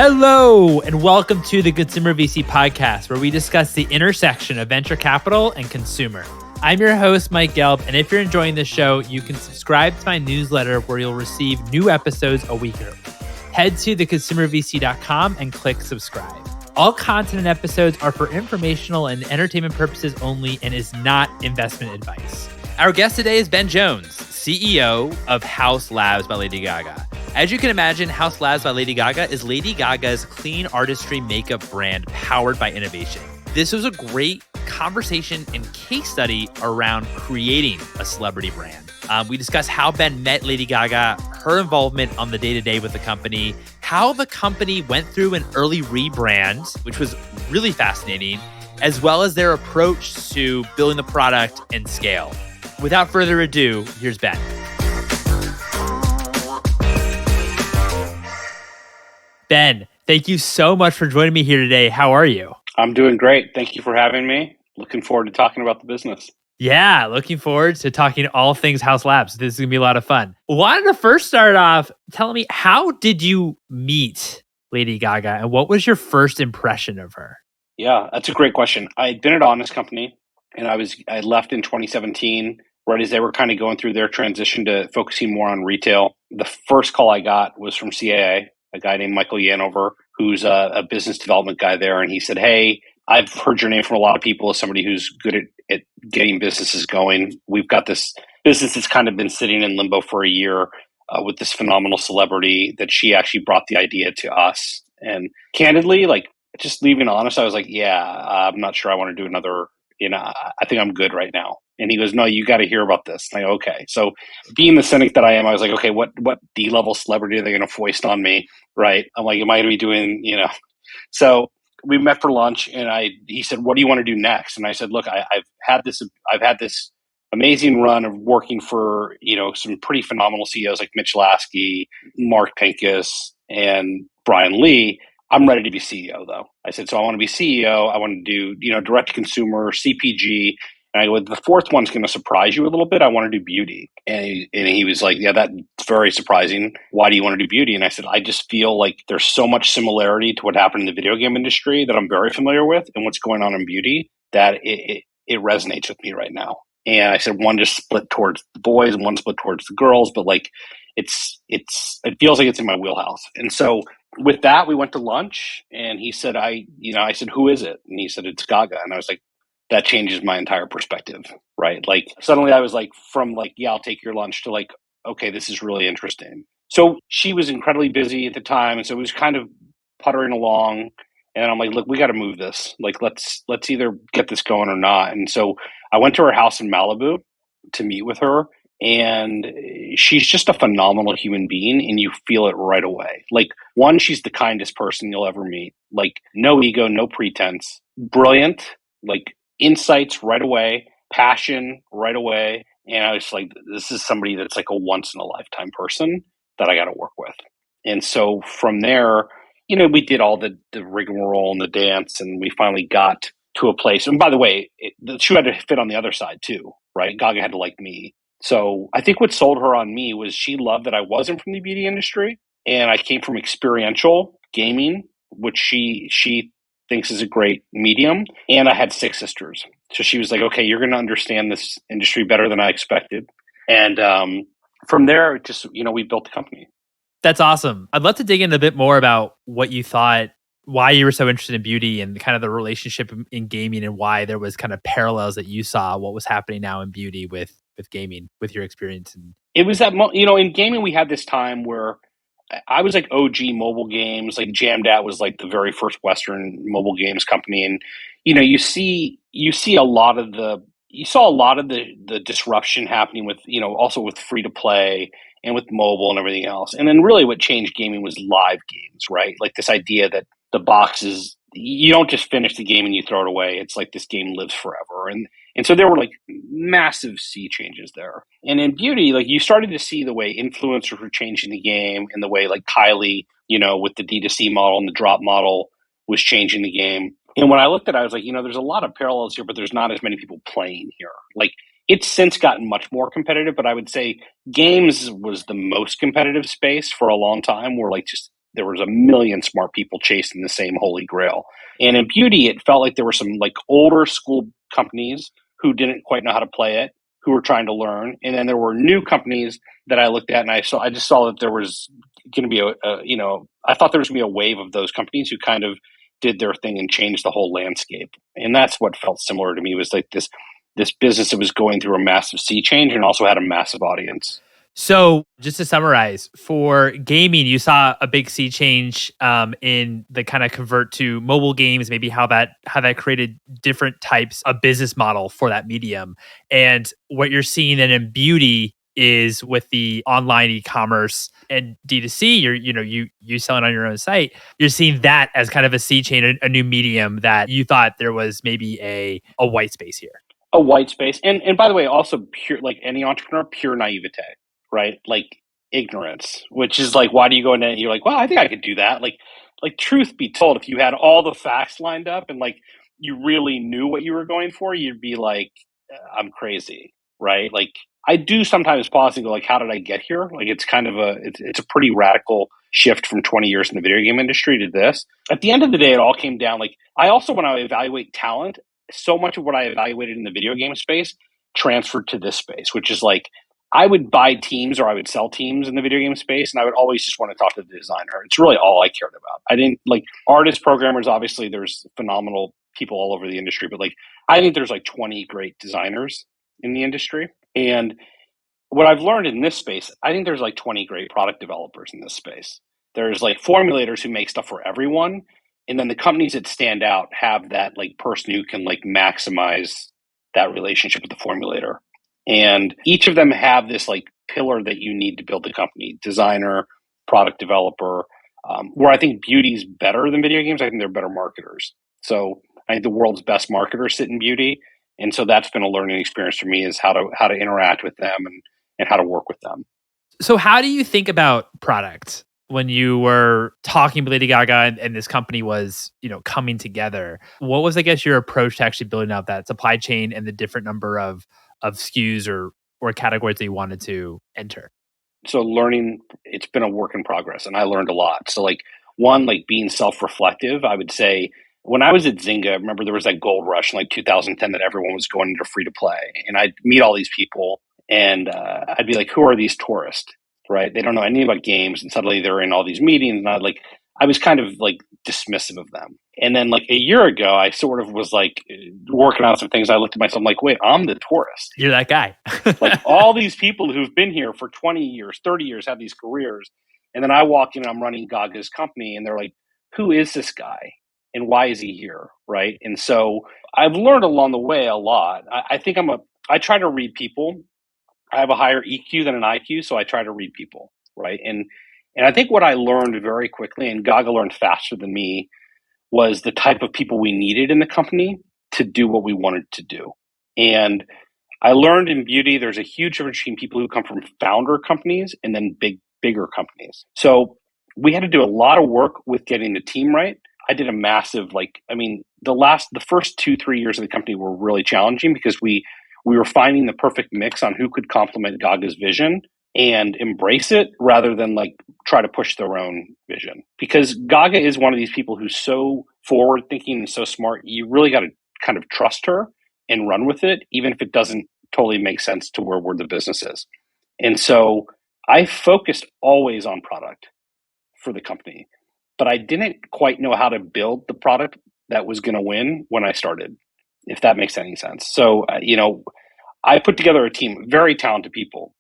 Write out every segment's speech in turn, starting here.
Hello, and welcome to the Consumer VC podcast, where we discuss the intersection of venture capital and consumer. I'm your host, Mike Gelb, and if you're enjoying this show, you can subscribe to my newsletter where you'll receive new episodes a week early. Head to theconsumervc.com and click subscribe. All content and episodes are for informational and entertainment purposes only and is not investment advice. Our guest today is Ben Jones, CEO of Haus Labs by Lady Gaga. As you can imagine, Haus Labs by Lady Gaga is Lady Gaga's clean artistry makeup brand powered by innovation. This was a great conversation and case study around creating a celebrity brand. We discuss how Ben met Lady Gaga, her involvement on the day-to-day with the company, how the company went through an early rebrand, which was really fascinating, as well as their approach to building the product and scale. Without further ado, here's Ben. Ben, thank you so much for joining me here today. How are you? I'm doing great. Thank you for having me. Looking forward to talking about the business. Yeah, looking forward to talking all things Haus Labs. This is going to be a lot of fun. Wanted to first start off telling me, how did you meet Lady Gaga and what was your first impression of her? Yeah, that's a great question. I'd been at Honest Company and I left in 2017, right as they were kind of going through their transition to focusing more on retail. The first call I got was from CAA, a guy named Michael Yanover, who's a business development guy there. And he said, "Hey, I've heard your name from a lot of people as somebody who's good at getting businesses going. We've got this business that's kind of been sitting in limbo for a year with this phenomenal celebrity that she actually brought the idea to us." And candidly, like just leaving Honest, I was like, yeah, I'm not sure I want to do another, I think I'm good right now. And he goes, "No, you got to hear about this." And I go, okay. So being the cynic that I am, I was like, okay, what D-level celebrity are they going to foist on me? Right. I'm like, am I going to be doing, So we met for lunch and he said, "What do you want to do next?" And I said, "Look, I've had this amazing run of working for, some pretty phenomenal CEOs like Mitch Lasky, Mark Pincus, and Brian Lee. I'm ready to be CEO though." I said, "So I want to be CEO. I want to do, direct to consumer, CPG." And I go, "The fourth one's going to surprise you a little bit. I want to do beauty." And he was like, "Yeah, that's very surprising. Why do you want to do beauty?" And I said, "I just feel like there's so much similarity to what happened in the video game industry that I'm very familiar with and what's going on in beauty that it resonates with me right now." And I said, one just split towards the boys and one split towards the girls, but like it feels like it's in my wheelhouse. And so with that, we went to lunch and he said, I said, "Who is it?" And he said, "It's Gaga." And I was like, that changes my entire perspective, right? Like suddenly I was like, from like, yeah, I'll take your lunch to like, okay, this is really interesting. So she was incredibly busy at the time. And so it was kind of puttering along. And I'm like, "Look, we got to move this. Like, let's either get this going or not." And so I went to her house in Malibu to meet with her. And she's just a phenomenal human being and you feel it right away. Like, one, she's the kindest person you'll ever meet. Like, no ego, no pretense, brilliant, like insights right away, passion right away. And I was like, this is somebody that's like a once in a lifetime person that I got to work with. And so from there, we did all the rigmarole and the dance and we finally got to a place. And by the way, the shoe had to fit on the other side too, right? Gaga had to like me. So I think what sold her on me was she loved that I wasn't from the beauty industry and I came from experiential gaming, which she thinks is a great medium. And I had 6 sisters. So she was like, "Okay, you're going to understand this industry better than I expected." And from there, just, we built the company. That's awesome. I'd love to dig in a bit more about what you thought, why you were so interested in beauty and kind of the relationship in gaming and why there was kind of parallels that you saw what was happening now in beauty with gaming, with your experience. And it was that, in gaming, we had this time where I was like OG mobile games, like Jamdat was like the very first Western mobile games company. And, you saw a lot of the disruption happening with, also with free to play and with mobile and everything else. And then really what changed gaming was live games, right? Like this idea that the boxes, you don't just finish the game and you throw it away. It's like this game lives forever. And so there were like massive sea changes there. And in beauty, like you started to see the way influencers were changing the game and the way like Kylie, with the D2C model and the drop model was changing the game. And when I looked at it, I was like, there's a lot of parallels here, but there's not as many people playing here. Like it's since gotten much more competitive, but I would say games was the most competitive space for a long time where like just there was a million smart people chasing the same holy grail. And in beauty, it felt like there were some like older school companies who didn't quite know how to play it, who were trying to learn. And then there were new companies that I looked at, and I just saw that there was going to be I thought there was going to be a wave of those companies who kind of did their thing and changed the whole landscape. And that's what felt similar to me, was like this business that was going through a massive sea change and also had a massive audience. So, just to summarize, for gaming, you saw a big sea change in the kind of convert to mobile games, maybe how that created different types of business model for that medium. And what you're seeing then in beauty is with the online e-commerce and D2C, you selling on your own site. You're seeing that as kind of a sea change, a new medium that you thought there was maybe a white space here. A white space, and by the way, also pure, like any entrepreneur, pure naivete, right? Like ignorance, which is like, why do you go in and you're like, well, I think I could do that. Like truth be told, if you had all the facts lined up and like you really knew what you were going for, you'd be like, I'm crazy, right? Like I do sometimes pause and go like, how did I get here? Like it's kind of it's a pretty radical shift from 20 years in the video game industry to this. At the end of the day, it all came down like, I also, when I evaluate talent, so much of what I evaluated in the video game space transferred to this space, which is like, I would buy teams or I would sell teams in the video game space, and I would always just want to talk to the designer. It's really all I cared about. I didn't like artists, programmers. Obviously, there's phenomenal people all over the industry, but like I think there's like 20 great designers in the industry. And what I've learned in this space, I think there's like 20 great product developers in this space. There's like formulators who make stuff for everyone. And then the companies that stand out have that like person who can like maximize that relationship with the formulator. And each of them have this like pillar that you need to build the company: designer, product developer. Where I think beauty's better than video games, I think they're better marketers. So I think the world's best marketers sit in beauty. And so that's been a learning experience for me, is how to interact with them and how to work with them. So how do you think about product when you were talking with Lady Gaga and this company was, coming together? What was, I guess, your approach to actually building out that supply chain and the different number of SKUs or categories that you wanted to enter? So learning, it's been a work in progress, and I learned a lot. So like one, like being self-reflective, I would say when I was at Zynga, I remember there was that gold rush in like 2010 that everyone was going into free to play, and I'd meet all these people and I'd be like, who are these tourists? Right? They don't know anything about games, and suddenly they're in all these meetings, and I was kind of like dismissive of them. And then like a year ago, I sort of was like working on some things. I looked at myself, I'm like, wait, I'm the tourist. You're that guy. Like all these people who've been here for 20 years, 30 years, have these careers. And then I walk in and I'm running Gaga's company, and they're like, who is this guy? And why is he here? Right. And so I've learned along the way a lot. I think I try to read people. I have a higher EQ than an IQ, so I try to read people. Right. And I think what I learned very quickly, and Gaga learned faster than me, was the type of people we needed in the company to do what we wanted to do. And I learned in beauty, there's a huge difference between people who come from founder companies and then bigger companies. So we had to do a lot of work with getting the team right. I did a massive, the first 2-3 years of the company were really challenging because we were finding the perfect mix on who could complement Gaga's vision and embrace it rather than like try to push their own vision. Because Gaga is one of these people who's so forward thinking and so smart, you really got to kind of trust her and run with it, even if it doesn't totally make sense to where the business is. And so I focused always on product for the company, but I didn't quite know how to build the product that was going to win when I started, if that makes any sense. So, I put together a team, very talented people,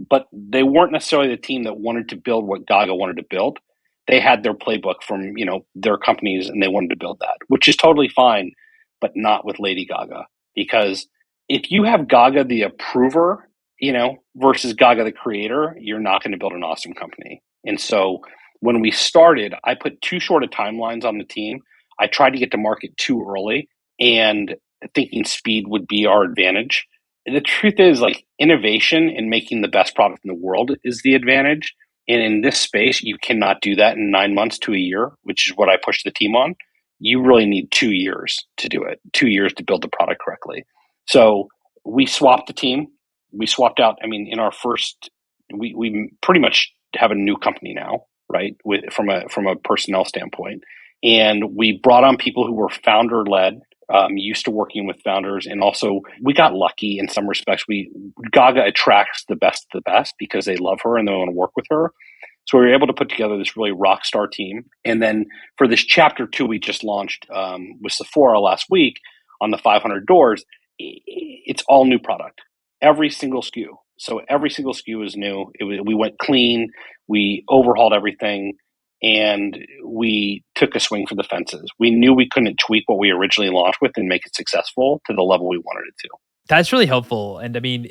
but they weren't necessarily the team that wanted to build what Gaga wanted to build. They had their playbook from, their companies, and they wanted to build that, which is totally fine, but not with Lady Gaga. Because if you have Gaga the approver, versus Gaga the creator, you're not going to build an awesome company. And so when we started, I put too short of timelines on the team. I tried to get to market too early, and thinking speed would be our advantage. And the truth is, like, innovation and making the best product in the world is the advantage. And in this space, you cannot do that in 9 months to a year, which is what I pushed the team on. You really need 2 years to do it, 2 years to build the product correctly. So we swapped the team. We swapped out, in our first, we pretty much have a new company now, right? From a personnel standpoint, and we brought on people who were founder led, used to working with founders, and also we got lucky in some respects. Gaga attracts the best because they love her and they want to work with her. So we were able to put together this really rock star team. And then for this chapter 2 we just launched with Sephora last week on the 500 doors, it's all new product. Every single SKU. So every single SKU is new. We went clean. We overhauled everything. And we took a swing for the fences. We knew we couldn't tweak what we originally launched with and make it successful to the level we wanted it to. That's really helpful. And I mean,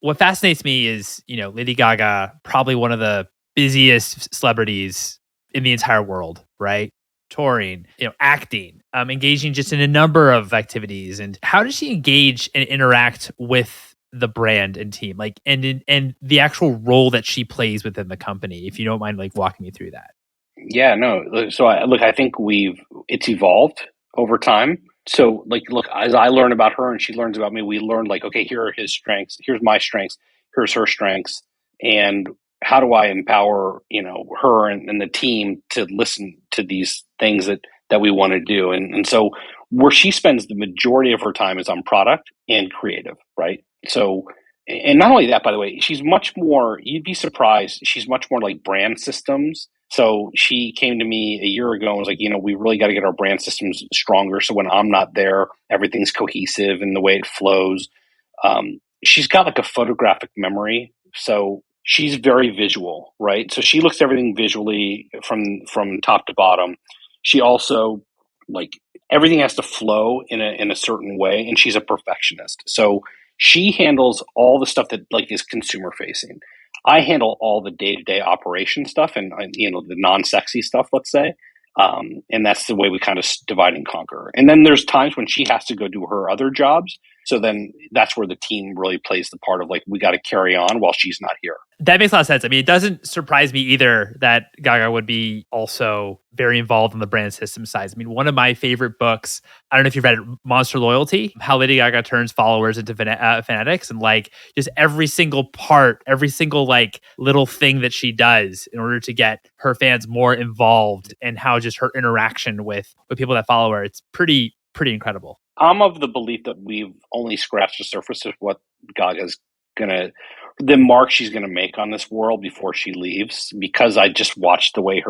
what fascinates me is, Lady Gaga, probably one of the busiest celebrities in the entire world, right? Touring, acting, engaging just in a number of activities. And how does she engage and interact with the brand and team, like, and the actual role that she plays within the company? If you don't mind, like, walking me through that. Yeah, no. So I think it's evolved over time. So look, as I learn about her and she learns about me, we learn like, okay, here are his strengths, here's my strengths, here's her strengths, and how do I empower, her and the team to listen to these things that we want to do. And so where she spends the majority of her time is on product and creative, right? So and not only that, by the way, she's much more, you'd be surprised, she's much more like brand systems. So she came to me a year ago and was like, we really got to get our brand systems stronger. So when I'm not there, everything's cohesive in the way it flows. She's got like a photographic memory. So she's very visual, right? So she looks at everything visually from top to bottom. She also like everything has to flow in a certain way, and she's a perfectionist. So she handles all the stuff that like is consumer facing. I handle all the day to day operation stuff and the non sexy stuff, let's say. And that's the way we kind of divide and conquer. And then there's times when she has to go do her other jobs. So then that's where the team really plays the part of like, we got to carry on while she's not here. That makes a lot of sense. I mean, it doesn't surprise me either that Gaga would be also very involved in the brand system side. I mean, one of my favorite books, I don't know if you've read it, Monster Loyalty, how Lady Gaga turns followers into fanatics, and like just every single part, every single like little thing that she does in order to get her fans more involved, and how just her interaction with people that follow her. It's pretty incredible. I'm of the belief that we've only scratched the surface of what Gaga's the mark she's gonna make on this world before she leaves. Because I just watched the way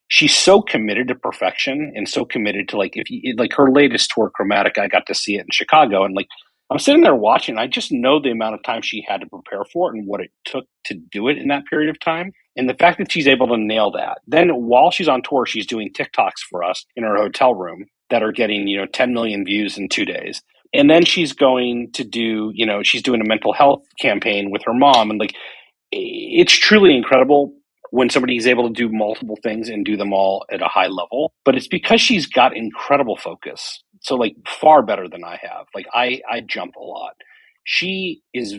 she's so committed to perfection and so committed to like like her latest tour, Chromatic. I got to see it in Chicago, and like I'm sitting there watching. I just know the amount of time she had to prepare for it and what it took to do it in that period of time. And the fact that she's able to nail that. Then while she's on tour, she's doing TikToks for us in her hotel room that are getting 10 million views in 2 days. And then she's going to do, she's doing a mental health campaign with her mom. And like, it's truly incredible when somebody is able to do multiple things and do them all at a high level. But it's because she's got incredible focus. So like far better than I have. Like I jump a lot. She is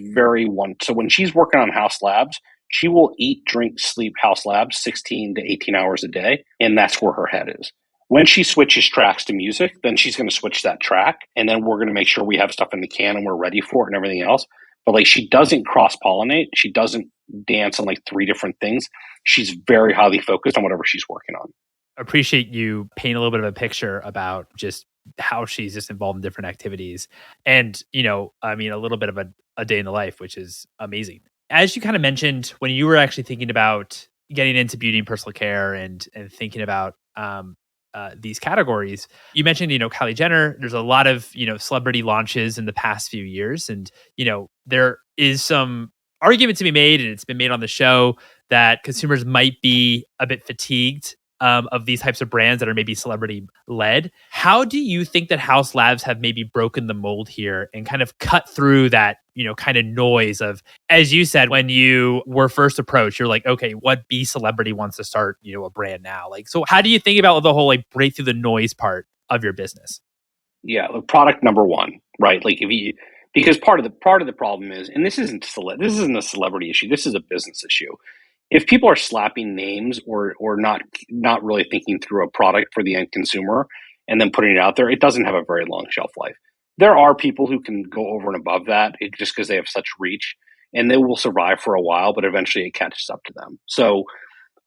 so when she's working on Haus Labs, she will eat, drink, sleep Haus Labs 16 to 18 hours a day. And that's where her head is. When she switches tracks to music, then she's going to switch that track. And then we're going to make sure we have stuff in the can and we're ready for it and everything else. But like she doesn't cross pollinate. She doesn't dance on like 3 different things. She's very highly focused on whatever she's working on. Appreciate you paint a little bit of a picture about just how she's just involved in different activities. And, I mean, a little bit of a day in the life, which is amazing. As you kind of mentioned, when you were actually thinking about getting into beauty and personal care and thinking about these categories, you mentioned, Kylie Jenner. There's a lot of, celebrity launches in the past few years. And, there is some argument to be made, and it's been made on the show, that consumers might be a bit fatigued of these types of brands that are maybe celebrity led. How do you think that Haus Labs have maybe broken the mold here and kind of cut through that, kind of noise of, as you said, when you were first approached, you're like, okay, what B celebrity wants to start, a brand now? Like, so how do you think about the whole like break through the noise part of your business? Yeah, look, product number one, right? Like because part of the problem is, and this isn't a celebrity issue. This is a business issue. If people are slapping names or not really thinking through a product for the end consumer and then putting it out there, it doesn't have a very long shelf life. There are people who can go over and above that just because they have such reach, and they will survive for a while, but eventually it catches up to them. So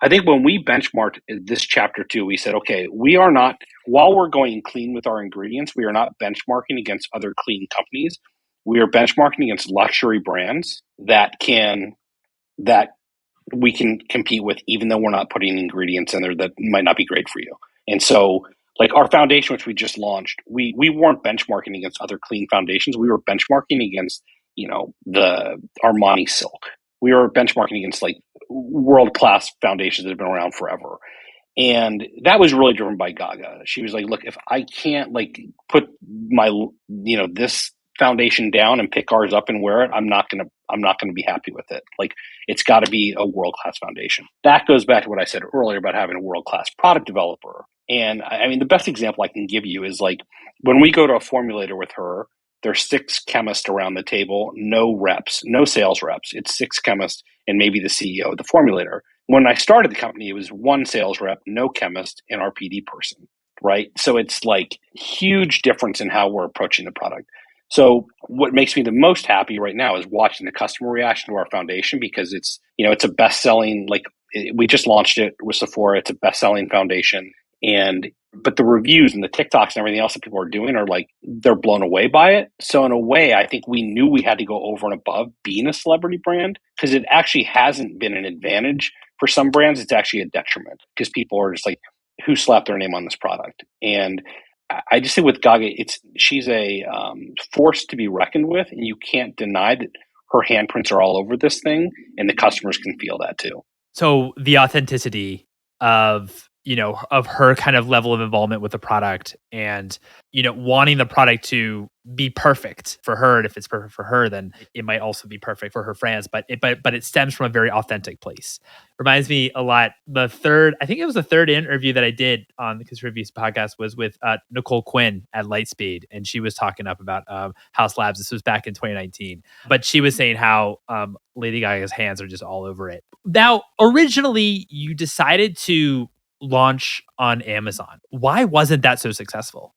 I think when we benchmarked this chapter 2, we said, okay, we are not, while we're going clean with our ingredients, we are not benchmarking against other clean companies. We are benchmarking against luxury brands that we can compete with, even though we're not putting ingredients in there that might not be great for you. And so, like our foundation, which we just launched, we weren't benchmarking against other clean foundations. We were benchmarking against, the Armani Silk. We were benchmarking against like world class foundations that have been around forever. And that was really driven by Gaga. She was like, look, if I can't like put my, this foundation down and pick ours up and wear it, I'm not going to be happy with it. Like it's got to be a world-class foundation. That goes back to what I said earlier about having a world-class product developer. And I mean, the best example I can give you is like when we go to a formulator with her, there's 6 chemists around the table, no reps, no sales reps. It's 6 chemists and maybe the CEO of the formulator. When I started the company, it was 1 sales rep, no chemist, and our PD person, right? So it's like huge difference in how we're approaching the product. So what makes me the most happy right now is watching the customer reaction to our foundation because it's a best-selling, like we just launched it with Sephora. It's a best-selling foundation. But the reviews and the TikToks and everything else that people are doing are like, they're blown away by it. So in a way, I think we knew we had to go over and above being a celebrity brand because it actually hasn't been an advantage for some brands. It's actually a detriment because people are just like, who slapped their name on this product? And I just think with Gaga, she's a force to be reckoned with, and you can't deny that her handprints are all over this thing, and the customers can feel that too. So the authenticity of of her kind of level of involvement with the product and wanting the product to be perfect for her, and if it's perfect for her, then it might also be perfect for her friends, but it stems from a very authentic place. Reminds me a lot, I think it was the third interview that I did on the Consumer Reviews podcast was with Nicole Quinn at Lightspeed, and she was talking up about Haus Labs. This was back in 2019, but she was saying how Lady Gaga's hands are just all over it. Now, originally you decided to launch on Amazon. Why wasn't that so successful?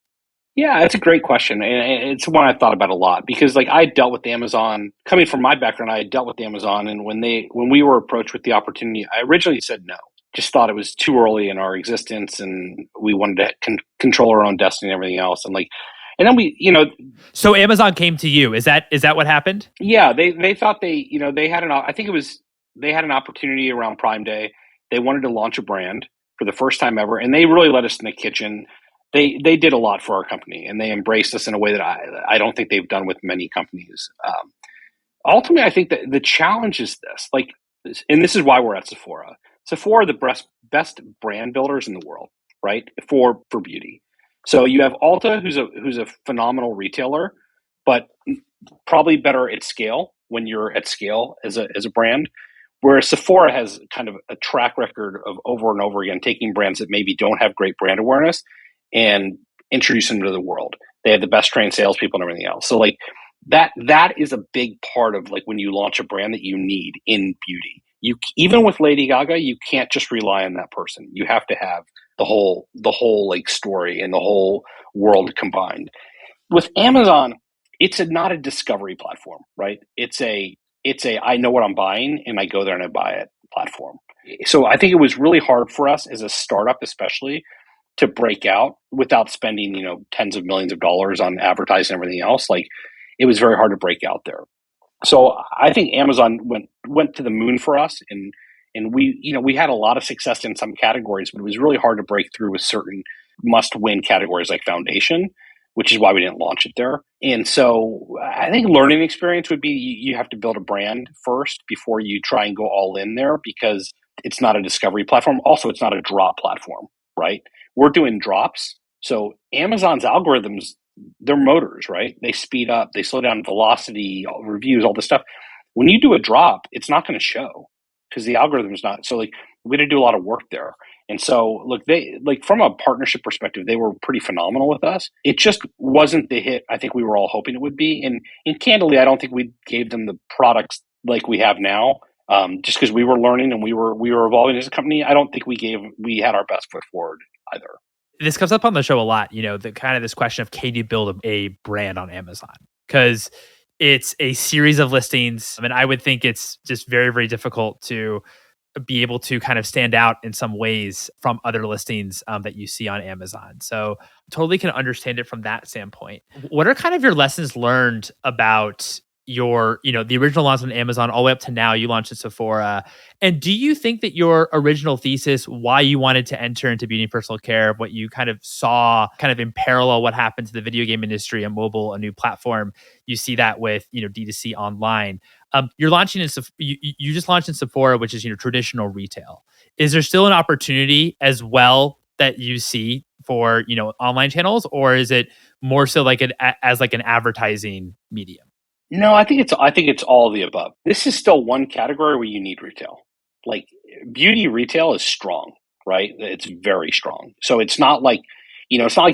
Yeah, that's a great question. And it's one I've thought about a lot because like I dealt with Amazon coming from my background, I had dealt with Amazon. And when we were approached with the opportunity, I originally said no, just thought it was too early in our existence and we wanted to control our own destiny and everything else. And then So Amazon came to you. Is that what happened? yeah, they thought they had I think it was, they had an opportunity around Prime Day. They wanted to launch a brand for the first time ever. And they really let us in the kitchen. They did a lot for our company and they embraced us in a way that I don't think they've done with many companies. Ultimately, I think that the challenge is this, like, and this is why we're at Sephora. Sephora are the best brand builders in the world, right? For beauty. So you have Ulta, who's a phenomenal retailer, but probably better at scale when you're at scale as a brand. Whereas Sephora has kind of a track record of over and over again taking brands that maybe don't have great brand awareness and introduce them to the world. They have the best trained salespeople and everything else. So like that is a big part of like when you launch a brand that you need in beauty. You even with Lady Gaga, you can't just rely on that person. You have to have the whole like story and the whole world combined. With Amazon, not a discovery platform, right? It's a I know what I'm buying and I go there and I buy it platform. So I think it was really hard for us as a startup, especially to break out without spending, tens of millions of dollars on advertising and everything else. Like it was very hard to break out there. So I think Amazon went to the moon for us and we had a lot of success in some categories, but it was really hard to break through with certain must-win categories like foundation, which is why we didn't launch it there. And so I think learning experience would be you have to build a brand first before you try and go all in there because it's not a discovery platform. Also, it's not a drop platform, right? We're doing drops. So Amazon's algorithms, they're motors, right? They speed up, they slow down velocity, reviews, all this stuff. When you do a drop, it's not going to show because the algorithm's not. So like we had to do a lot of work there. And so look, they like from a partnership perspective, they were pretty phenomenal with us. It just wasn't the hit I think we were all hoping it would be. And candidly, I don't think we gave them the products like we have now. Just because we were learning and we were evolving as a company, I don't think we had our best foot forward either. This comes up on the show a lot, the kind of this question of can you build a brand on Amazon? Because it's a series of listings. I mean, I would think it's just very, very difficult to be able to kind of stand out in some ways from other listings that you see on Amazon. So totally can understand it from that standpoint. What are kind of your lessons learned about the original launch on Amazon all the way up to now? You launched at Sephora. And do you think that your original thesis, why you wanted to enter into beauty and personal care, what you kind of saw kind of in parallel what happened to the video game industry and mobile, a new platform, you see that with, D2C online. You're launching you just launched in Sephora, which is traditional retail. Is there still an opportunity as well that you see for online channels, or is it more so like as like an advertising medium? No, I think it's all of the above. This is still one category where you need retail. Like beauty retail is strong, right? It's very strong. So it's not like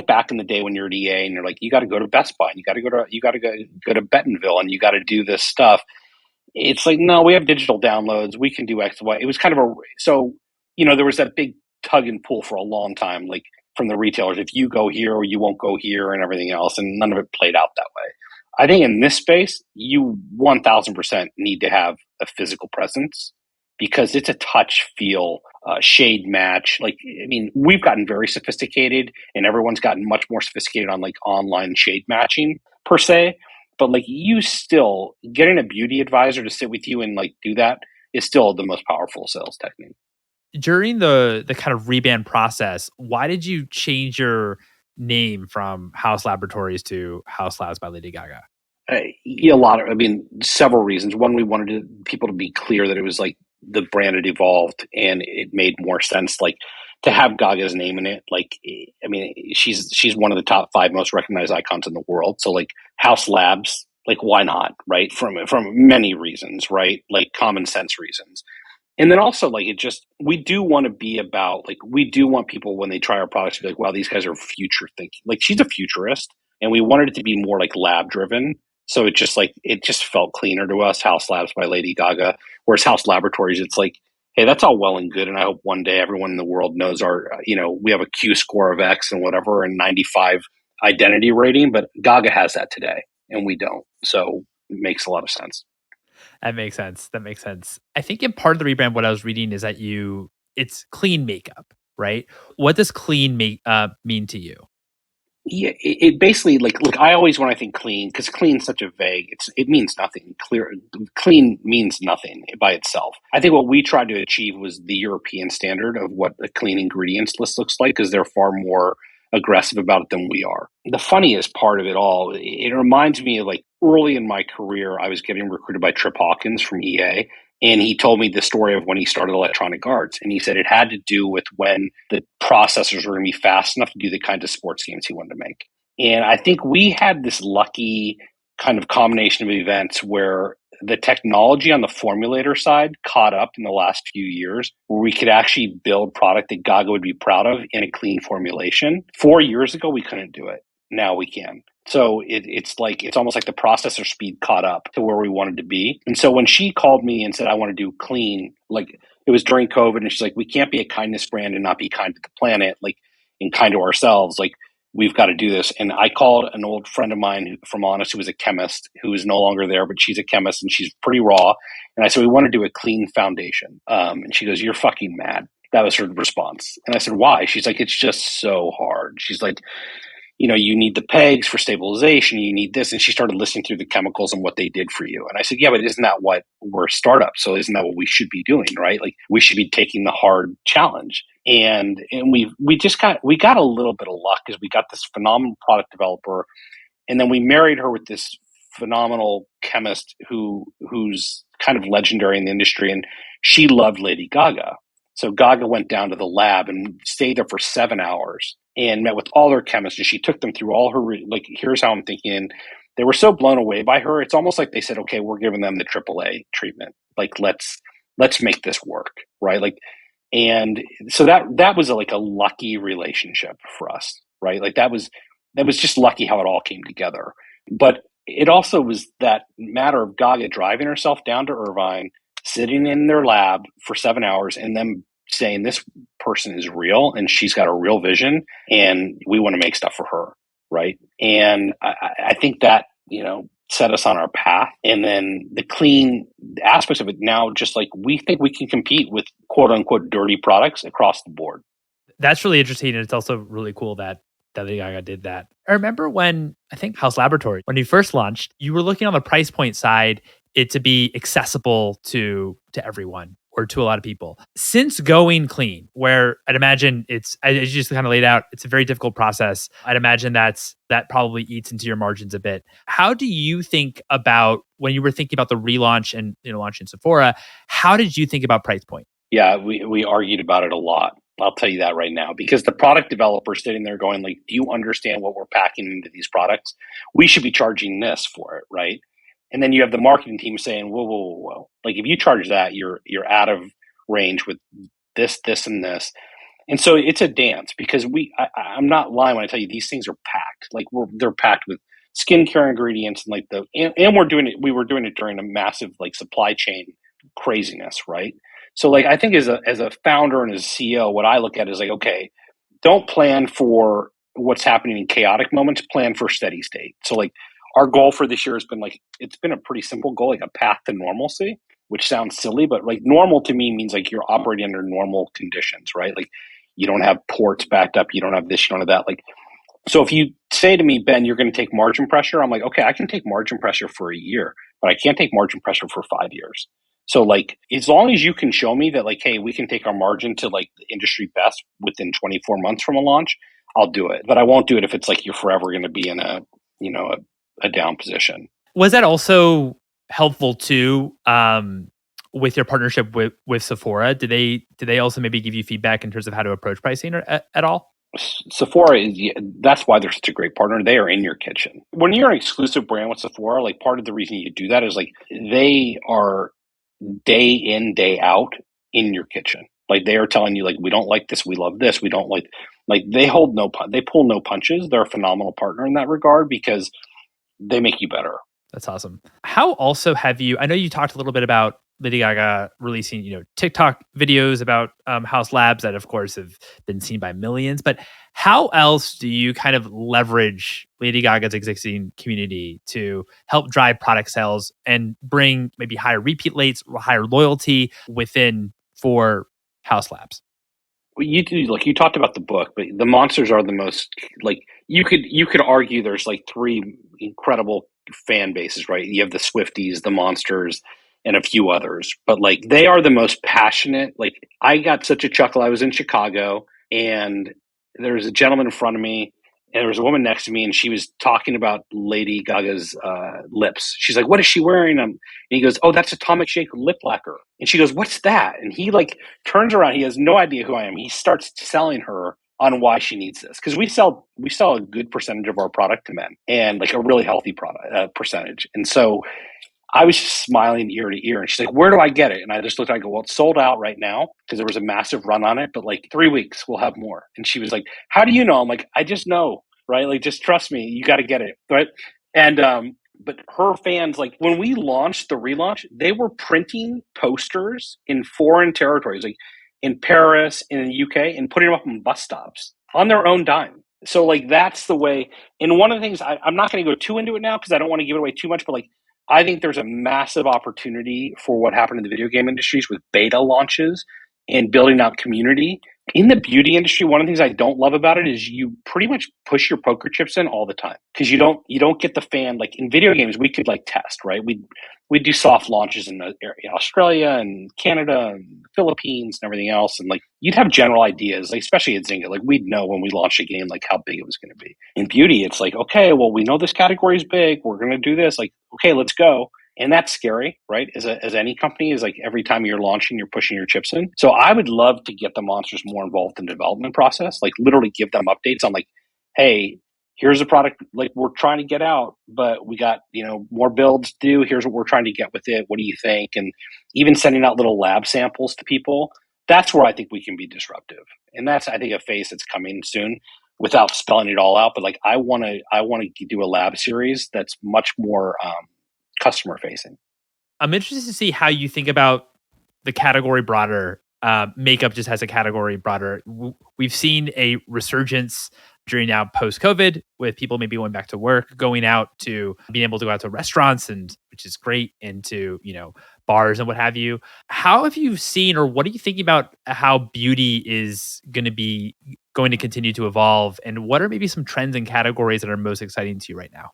back in the day when you're at EA and you're like, you got to go to Best Buy and you got to go to Bentonville and you got to do this stuff. It's like, no, we have digital downloads. We can do X, Y. It was kind of there was that big tug and pull for a long time, like from the retailers. If you go here or you won't go here and everything else. And none of it played out that way. I think in this space, you 1000% need to have a physical presence because it's a touch, feel, shade match. Like, I mean, we've gotten very sophisticated and everyone's gotten much more sophisticated on like online shade matching per se. But like you still getting a beauty advisor to sit with you and like do that is still the most powerful sales technique. During the kind of rebrand process, why did you change your name from Haus Laboratories to Haus Labs by Lady Gaga? Several reasons. One, we wanted people to be clear that it was like the brand had evolved and it made more sense, like to have Gaga's name in it. Like, I mean, she's one of the top 5 most recognized icons in the world. So like Haus Labs, like why not, right? From many reasons, right? Like common sense reasons. And then also, like, we do want to be about, like, we do want people when they try our products to be like, wow, these guys are future thinking. Like, she's a futurist, and we wanted it to be more like lab driven. So it just felt cleaner to us, House Labs by Lady Gaga. Whereas House Laboratories, it's like, hey, that's all well and good. And I hope one day everyone in the world knows we have a Q score of X and whatever and 95 identity rating, but Gaga has that today and we don't. So it makes a lot of sense. That makes sense. That makes sense. I think in part of the rebrand, what I was reading is that it's clean makeup, right? What does clean mean to you? Yeah, it basically like look. I always when I think clean because clean is such a vague. It means nothing. Clean means nothing by itself. I think what we tried to achieve was the European standard of what a clean ingredients list looks like because they're far more aggressive about it than we are. The funniest part of it all, it reminds me of like early in my career, I was getting recruited by Trip Hawkins from EA, and he told me the story of when he started Electronic Arts. And he said it had to do with when the processors were going to be fast enough to do the kinds of sports games he wanted to make. And I think we had this lucky kind of combination of events where the technology on the formulator side caught up in the last few years where we could actually build product that Gaga would be proud of in a clean formulation. 4 years ago, we couldn't do it. Now we can. So it's almost like the processor speed caught up to where we wanted to be. And so when she called me and said, I want to do clean, like it was during COVID and she's like, we can't be a kindness brand and not be kind to the planet, like and kind to ourselves. Like we've got to do this. And I called an old friend of mine from Honest, who was a chemist, who is no longer there, but she's a chemist and she's pretty raw. And I said, we want to do a clean foundation. And she goes, you're fucking mad. That was her response. And I said, why? She's like, it's just so hard. She's like, you need the pegs for stabilization, you need this. And she started listening through the chemicals and what they did for you. And I said, yeah, but isn't that what we're a startup? So isn't that what we should be doing, right? Like we should be taking the hard challenge. And we got a little bit of luck because we got this phenomenal product developer. And then we married her with this phenomenal chemist who's kind of legendary in the industry. And she loved Lady Gaga. So Gaga went down to the lab and stayed there for 7 hours and met with all her chemists. And she took them through all her, like, here's how I'm thinking. They were so blown away by her. It's almost like they said, okay, we're giving them the AAA treatment. Like, let's make this work. Right. Like, and so that was like a lucky relationship for us. Right. Like that was just lucky how it all came together. But it also was that matter of Gaga driving herself down to Irvine, sitting in their lab for 7 hours and them saying this person is real and she's got a real vision and we want to make stuff for her. Right. And I think that, set us on our path. And then the clean aspects of it now, just like we think we can compete with quote unquote dirty products across the board. That's really interesting, and it's also really cool that Lady Gaga did that. I remember when I think Haus Laboratories, when you first launched, you were looking on the price point side, it to be accessible to everyone or to a lot of people. Since going clean, where I'd imagine it's as you just kind of laid out, it's a very difficult process. I'd imagine that probably eats into your margins a bit. How do you think about when you were thinking about the relaunch and launching Sephora? How did you think about price point? Yeah, we argued about it a lot. I'll tell you that right now, because the product developer sitting there going like, do you understand what we're packing into these products? We should be charging this for it, right? And then you have the marketing team saying, whoa, whoa, whoa, whoa. Like if you charge that, you're out of range with this, and this. And so it's a dance because I'm not lying when I tell you these things are packed. Like they're packed with skincare ingredients and like and we were doing it during a massive like supply chain craziness, right? So like I think as a founder and as a CEO, what I look at is like, okay, don't plan for what's happening in chaotic moments, plan for steady state. So like our goal for this year has been like it's been a pretty simple goal, like a path to normalcy, which sounds silly, but like normal to me means like you're operating under normal conditions, right? Like you don't have ports backed up, you don't have this, you don't have that. Like so if you say to me, Ben, you're going to take margin pressure, I'm like, okay, I can take margin pressure for a year, but I can't take margin pressure for 5 years. So like as long as you can show me that like, hey, we can take our margin to like the industry best within 24 months from a launch, I'll do it. But I won't do it if it's like you're forever going to be in a down position. Was that also helpful too with your partnership with Sephora? Did they also maybe give you feedback in terms of how to approach pricing or at all? Sephora is that's why they're such a great partner. They are in your kitchen. When you're an exclusive brand with Sephora, like part of the reason you do that is like they are day in, day out in your kitchen. Like they are telling you like we don't like this, we love this, we don't like they pull no punches. They're a phenomenal partner in that regard because they make you better. That's awesome. How also have you, I know you talked a little bit about Lady Gaga releasing, TikTok videos about Haus Labs that of course have been seen by millions, but how else do you kind of leverage Lady Gaga's existing community to help drive product sales and bring maybe higher repeat rates or higher loyalty within for Haus Labs? Well, you do like you talked about the book, but the monsters are the most like you could argue there's like three incredible fan bases, right? You have the Swifties, the monsters, and a few others. But like they are the most passionate. Like I got such a chuckle. I was in Chicago and there was a gentleman in front of me and there was a woman next to me and she was talking about Lady Gaga's lips. She's like, "What is she wearing?" And he goes, "Oh, that's Atomic Shake lip lacquer." And she goes, "What's that?" And he like turns around. He has no idea who I am. He starts selling her on why she needs this because we sell a good percentage of our product to men and like a really healthy product percentage. And so I was just smiling ear to ear. And she's like, "Where do I get it?" And I just looked at it, I go, "Well, it's sold out right now because there was a massive run on it, but like 3 weeks, we'll have more." And she was like, "How do you know?" I'm like, "I just know, right? Like, just trust me. You got to get it." Right. And, but her fans, like when we launched the relaunch, they were printing posters in foreign territories, like in Paris, in the UK, and putting them up on bus stops on their own dime. So like that's the way. And one of the things I'm not going to go too into it now because I don't want to give it away too much, but like I think there's a massive opportunity for what happened in the video game industries with beta launches and building out community. In the beauty industry, one of the things I don't love about it is you pretty much push your poker chips in all the time because you don't get the fan like in video games. We could like test, right? We do soft launches in Australia and Canada and Philippines and everything else, and like you'd have general ideas, like especially at Zynga, like we'd know when we launched a game like how big it was going to be. In beauty, it's like okay, well we know this category is big, we're going to do this, like okay, let's go. And that's scary, right? As any company, is like every time you're launching, you're pushing your chips in. So I would love to get the monsters more involved in the development process, like literally give them updates on like, hey, here's a product like we're trying to get out, but we got, more builds to do. Here's what we're trying to get with it. What do you think? And even sending out little lab samples to people. That's where I think we can be disruptive. And that's, I think, a phase that's coming soon without spelling it all out. But like, I want to do a lab series that's much more, customer facing. I'm interested to see how you think about the category broader. Makeup just has a category broader. We've seen a resurgence during now post-COVID with people maybe going back to work, going out to being able to go out to restaurants and which is great into, bars and what have you. How have you seen or what are you thinking about how beauty is going to continue to evolve? And what are maybe some trends and categories that are most exciting to you right now?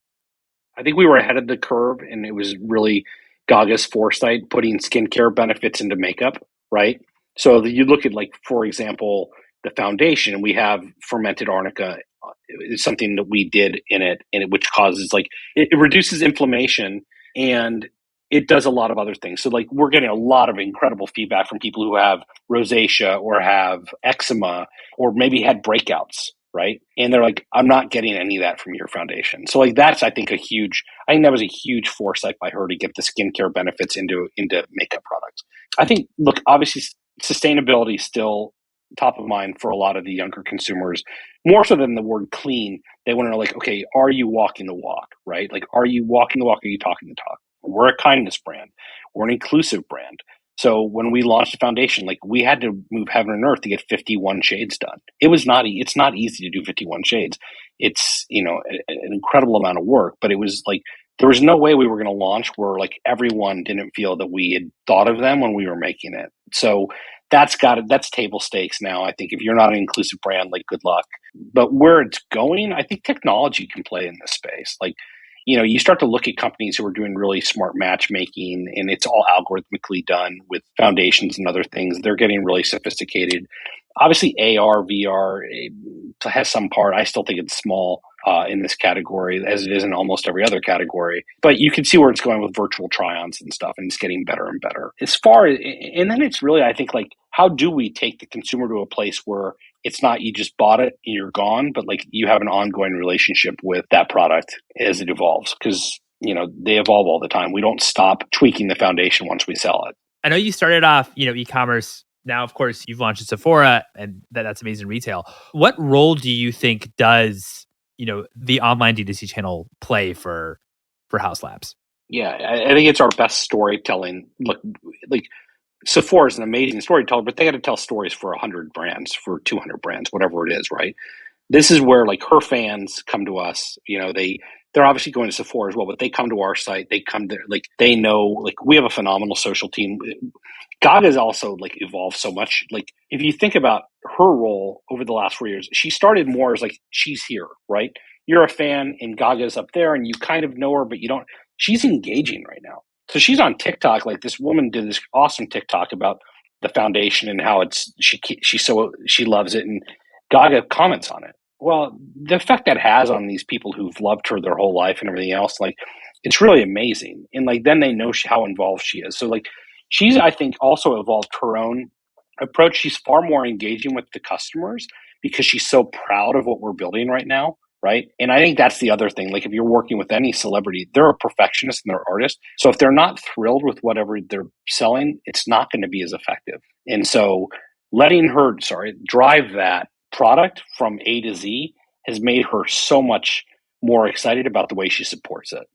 I think we were ahead of the curve, and it was really Gaga's foresight putting skincare benefits into makeup, right? So you look at, like, for example, the foundation. We have fermented arnica. It's something that we did in it, which causes, like, it reduces inflammation, and it does a lot of other things. So, like, we're getting a lot of incredible feedback from people who have rosacea or have eczema or maybe had breakouts, right? And they're like, I'm not getting any of that from your foundation. So, like, that's, I think that was a huge foresight by her to get the skincare benefits into makeup products. I think, look, obviously sustainability is still top of mind for a lot of the younger consumers, more so than the word clean. They want to know, like, okay, are you walking the walk, right? Like, are you walking the walk? Are you talking the talk? We're a kindness brand. We're an inclusive brand. So when we launched the foundation, like, we had to move heaven and earth to get 51 shades done. It's not easy to do 51 shades. It's, an incredible amount of work, but it was like, there was no way we were going to launch where, like, everyone didn't feel that we had thought of them when we were making it. So that's table stakes now. I think if you're not an inclusive brand, like, good luck. But where it's going, I think technology can play in this space. Like, you start to look at companies who are doing really smart matchmaking, and it's all algorithmically done with foundations and other things. They're getting really sophisticated. Obviously, AR, VR has some part. I still think it's small in this category, as it is in almost every other category. But you can see where it's going with virtual try-ons and stuff, and it's getting better and better. And then it's really, I think, like, how do we take the consumer to a place where it's not you just bought it and you're gone, but, like, you have an ongoing relationship with that product as it evolves, because they evolve all the time. We don't stop tweaking the foundation once we sell it. I know you started off, e-commerce. Now, of course, you've launched at Sephora, and that's amazing retail. What role do you think does, the online D2C channel play for Haus Labs? Yeah, I think it's our best storytelling. Look, like, Sephora is an amazing storyteller, but they got to tell stories for 100 brands, for 200 brands, whatever it is, right? This is where, like, her fans come to us. They're obviously going to Sephora as well, but they come to our site. They come there, like, they know, like, we have a phenomenal social team. Gaga's also, like, evolved so much. Like, if you think about her role over the last 4 years, she started more as, like, she's here, right? You're a fan, and Gaga's up there, and you kind of know her, but you don't. She's engaging right now. So she's on TikTok. Like, this woman did this awesome TikTok about the foundation and how she loves it, and Gaga comments on it. Well, the effect that has on these people who've loved her their whole life and everything else, like, it's really amazing. And, like, then they know how involved she is. So, like, she's, I think, also evolved her own approach. She's far more engaging with the customers because she's so proud of what we're building right now. Right. And I think that's the other thing. Like, if you're working with any celebrity, they're a perfectionist and they're artists. So if they're not thrilled with whatever they're selling, it's not going to be as effective. And so letting her, drive that product from A to Z has made her so much more excited about the way she supports it.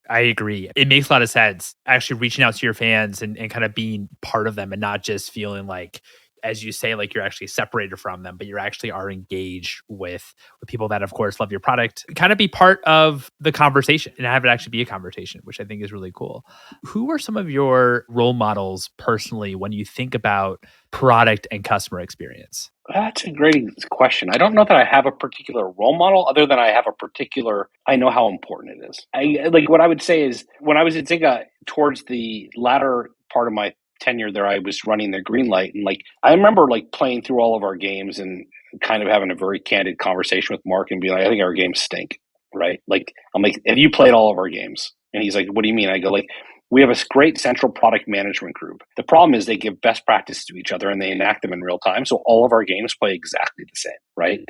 I agree. It makes a lot of sense actually reaching out to your fans and kind of being part of them and not just feeling like, as you say, like you're actually separated from them, but you actually are engaged with people that, of course, love your product. Kind of be part of the conversation and have it actually be a conversation, which I think is really cool. Who are some of your role models personally when you think about product and customer experience? That's a great question. I don't know that I have a particular role model other than I know how important it is. Like, what I would say is, when I was at Zynga towards the latter part of my tenure there, I was running the green light, and, like, I remember, like, playing through all of our games and kind of having a very candid conversation with Mark and being like, I think our games stink, right? Like, I'm like, have you played all of our games? And he's like, what do you mean? I go, like, we have a great central product management group. The problem is they give best practices to each other and they enact them in real time. So all of our games play exactly the same, right?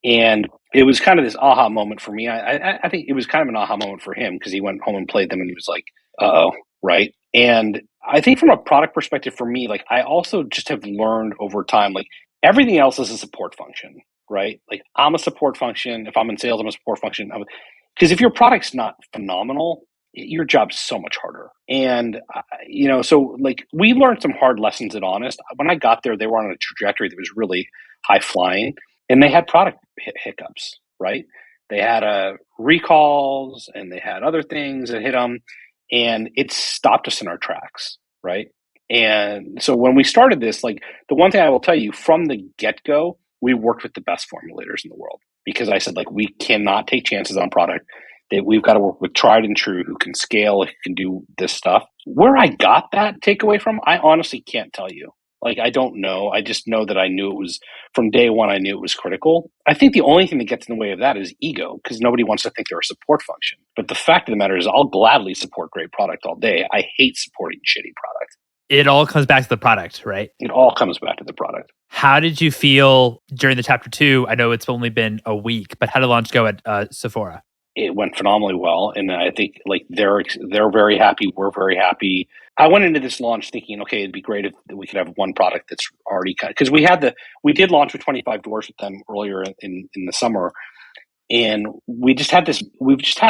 And it was kind of this aha moment for me. I think it was kind of an aha moment for him, because he went home and played them and he was like, uh-oh, right? And I think from a product perspective for me, like, I also just have learned over time, like, everything else is a support function, right? Like, I'm a support function. If I'm in sales, I'm a support function. Because if your product's not phenomenal, your job's so much harder. And, so, like, we learned some hard lessons at Honest. When I got there, they were on a trajectory that was really high flying, and they had product hiccups. right? They had recalls and they had other things that hit them, and it stopped us in our tracks, right? And so when we started this, like the one thing I will tell you from the get-go, we worked with the best formulators in the world because I said, like, we cannot take chances on product. That we've got to work with tried and true who can scale, who can do this stuff. Where I got that takeaway from, I honestly can't tell you. Like, I don't know. I just know that I knew it was, from day one, I knew it was critical. I think the only thing that gets in the way of that is ego, because nobody wants to think they're a support function. But the fact of the matter is, I'll gladly support great product all day. I hate supporting shitty product. It all comes back to the product, right? It all comes back to the product. How did you feel during the chapter 2? I know it's only been a week, but how did launch go at Sephora? It went phenomenally well, and I think like they're very happy. We're very happy. I went into this launch thinking, okay, it'd be great if we could have one product that's already cut, because we did launch with 25 doors with them earlier in the summer, and we've just had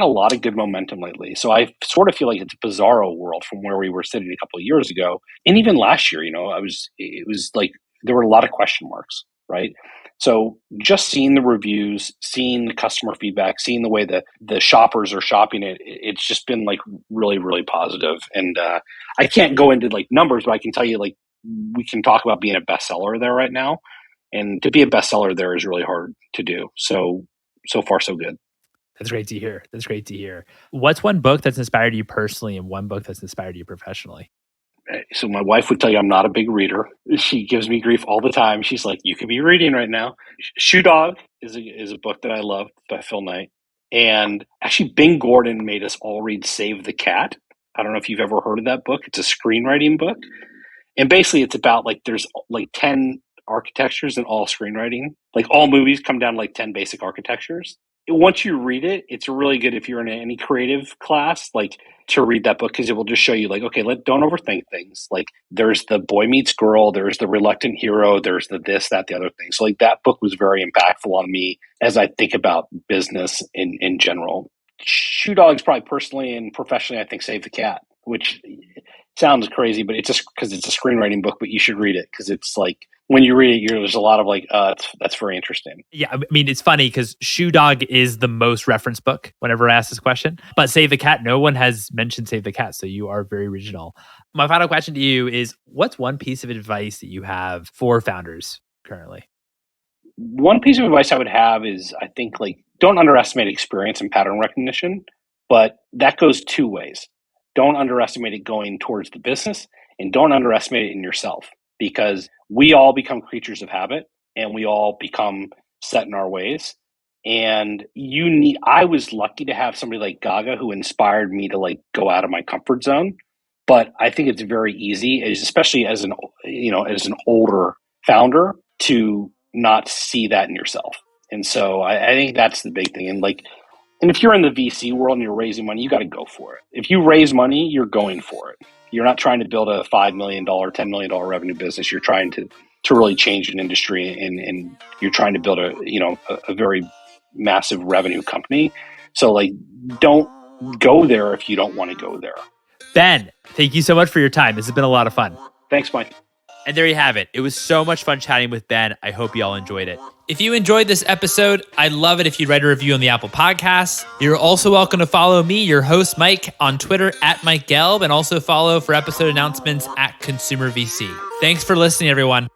a lot of good momentum lately. So I sort of feel like it's a bizarro world from where we were sitting a couple of years ago, and even last year. It was like there were a lot of question marks, right? So just seeing the reviews, seeing the customer feedback, seeing the way the shoppers are shopping it, it's just been like really, really positive. And I can't go into like numbers, but I can tell you, like, we can talk about being a bestseller there right now. And to be a bestseller there is really hard to do. So far, so good. That's great to hear. What's one book that's inspired you personally and one book that's inspired you professionally? So my wife would tell you I'm not a big reader. She gives me grief all the time. She's like, you could be reading right now. Shoe Dog is a book that I love by Phil Knight. And actually, Bing Gordon made us all read Save the Cat. I don't know if you've ever heard of that book. It's a screenwriting book. And basically it's about like there's like 10 architectures in all screenwriting. Like all movies come down to like 10 basic architectures. Once you read it, it's really good if you're in any creative class, like to read that book, because it will just show you like, okay, don't overthink things. Like there's the boy meets girl, there's the reluctant hero, there's the this, that, the other thing. So like that book was very impactful on me as I think about business in general. Shoe Dogs probably personally and professionally, I think Save the Cat, which sounds crazy, but it's just because it's a screenwriting book, but you should read it because it's like, when you read it, there's a lot of like, that's very interesting. Yeah, I mean, it's funny because Shoe Dog is the most referenced book whenever I ask this question. But Save the Cat, no one has mentioned Save the Cat, so you are very original. My final question to you is, what's one piece of advice that you have for founders currently? One piece of advice I would have is, I think, like, don't underestimate experience and pattern recognition, but that goes two ways. Don't underestimate it going towards the business, and don't underestimate it in yourself, because we all become creatures of habit and we all become set in our ways. And I was lucky to have somebody like Gaga who inspired me to like go out of my comfort zone. But I think it's very easy, especially as an older founder, to not see that in yourself. And so I think that's the big thing. And if you're in the VC world and you're raising money, you got to go for it. If you raise money, you're going for it. You're not trying to build a $5 million, $10 million revenue business. You're trying to really change an industry, and you're trying to build a very massive revenue company. So like, don't go there if you don't want to go there. Ben, thank you so much for your time. This has been a lot of fun. Thanks, Mike. And there you have it. It was so much fun chatting with Ben. I hope you all enjoyed it. If you enjoyed this episode, I'd love it if you'd write a review on the Apple Podcasts. You're also welcome to follow me, your host, Mike, on Twitter @MikeGelb, and also follow for episode announcements @ConsumerVC. Thanks for listening, everyone.